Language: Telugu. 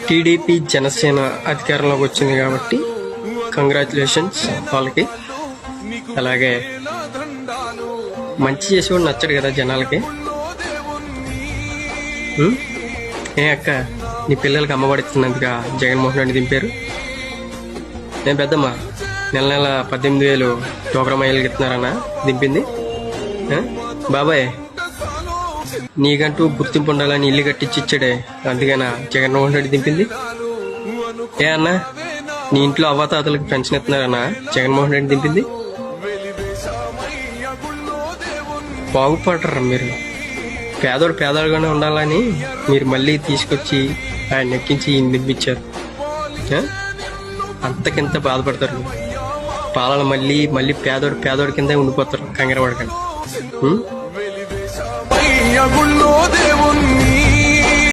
టీడీపీ జనసేన అధికారంలోకి వచ్చింది కాబట్టి కంగ్రాచులేషన్స్ వాళ్ళకి. అలాగే మంచి చేసేవాడు నచ్చాడు కదా జనాలకి. ఏ అక్క, నీ పిల్లలకి అమ్మఒడిస్తున్నందుగా జగన్మోహన్ రెడ్డి దింపారు. నేను పెద్దమ్మా నెల నెల 18,000 డోక్రా మహిళలకు ఇస్తున్నారన్నా దింపింది. బాబాయ్, నీకంటూ గుర్తింపు ఉండాలని ఇల్లు కట్టించి ఇచ్చాడే, అందుకేనా జగన్మోహన్ రెడ్డి దింపింది. ఏ అన్నా, నీ ఇంట్లో అవ్వాతాతలకు పెన్షన్ ఇస్తున్నారన్నా జగన్మోహన్ రెడ్డి దింపింది. బాగుపడరా మీరు. పేదోడు పేదోడుగానే ఉండాలని మీరు మళ్ళీ తీసుకొచ్చి ఆయన ఎక్కించి ఈయన దింపించారు. అంతకింత బాధపడతారు. పాలన మళ్ళీ మళ్ళీ పేదోడు కింద ఉండిపోతారు కంగారు పడకండి.